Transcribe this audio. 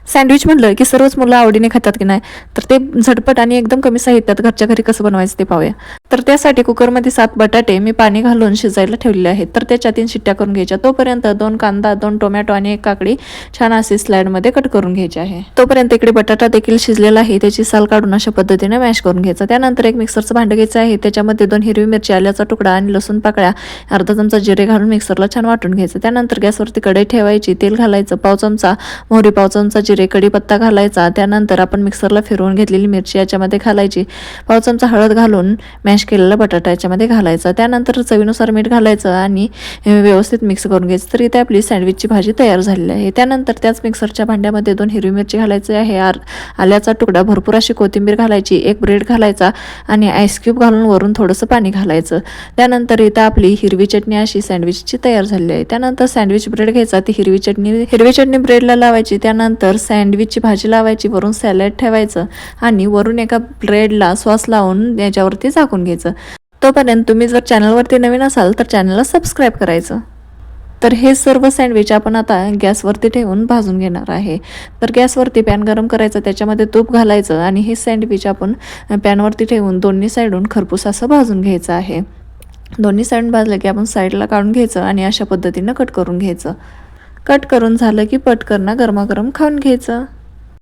Sandwich म्हटलं की सर्वच मुलं आवडीने खातात की नाही, तर ते झटपट आणि एकदम कमी साहित्यात घरच्या घरी कसं बनवायचं ते पाहूया. तर त्यासाठी कुकरमध्ये 7 बटाटे मी पाणी घालून शिजायला ठेवलेले आहेत. तर त्याच्या 3 शिट्ट्या करून घ्यायच्या. तोपर्यंत 2 कांदा, 2 टोमॅटो आणि 1 काकडी छान असे स्लाइडमध्ये कट करून घ्यायचे आहे. तोपर्यंत इकडे बटाटा देखील शिजलेला आहे, त्याची साल काढून अशा पद्धतीने मॅश करून घ्यायचं. त्यानंतर एक मिक्सरचं भांडं घ्यायचं आहे, त्याच्यामध्ये 2 हिरवी मिरची, आल्याचा तुकडा आणि लसूण पाकळ्या, अर्धा चमचा जिरे घालून मिक्सरला छान वाटून घ्यायचं. त्यानंतर गॅसवरती कढई ठेवायची, तेल घालायचं, पाव चमचा मोहरी, पाव चमचा जिरे, कढीपत्ता घालायचा. त्यानंतर आपण मिक्सरला फिरवून घेतलेली मिरची याच्यामध्ये घालायची, पाव चमचा हळद घालून मॅश केलेला बटाटा याच्यामध्ये घालायचा. त्यानंतर चवीनुसार मीठ घालायचं आणि व्यवस्थित मिक्स करून घ्यायचं. तर इथे आपली सँडविचची भाजी तयार झालेली आहे. त्यानंतर त्याच मिक्सरच्या भांड्यामध्ये 2 हिरवी मिरची घालायची आहे, आल्याचा तुकडा, भरपूर अशी कोथिंबीर घालायची, 1 ब्रेड घालायचा आणि आईस क्यूब घालून वरून थोडंसं पाणी घालायचं. त्यानंतर इथं आपली हिरवी चटणी अशी सँडविचची तयार झालेली आहे. त्यानंतर सँडविच ब्रेड घ्यायचा, ती हिरवी चटणी ब्रेडला लावायची. त्यानंतर सँडविचची भाजी लावायची, वरून सॅलड ठेवायचं आणि वरून एका ब्रेडला सॉस लावून याच्यावरती झाकून घ्यायचं. तोपर्यंत तुम्ही जर चॅनलवरती नवीन असाल तर चॅनलला सबस्क्राईब करायचं. तर हे सर्व सँडविच आपण आता गॅसवरती ठेवून भाजून घेणार आहे. तर गॅसवरती पॅन गरम करायचं, त्याच्यामध्ये तूप घालायचं आणि हे सँडविच आपण पॅनवरती ठेवून दोन्ही साईडून खरपूस असं भाजून घ्यायचं आहे. दोन्ही साईड भाजलं की आपण साईडला काढून घ्यायचं आणि अशा पद्धतीनं कट करून घ्यायचं. कट करून झालं की पटकन गरमागरम खाऊन घ्यायचं.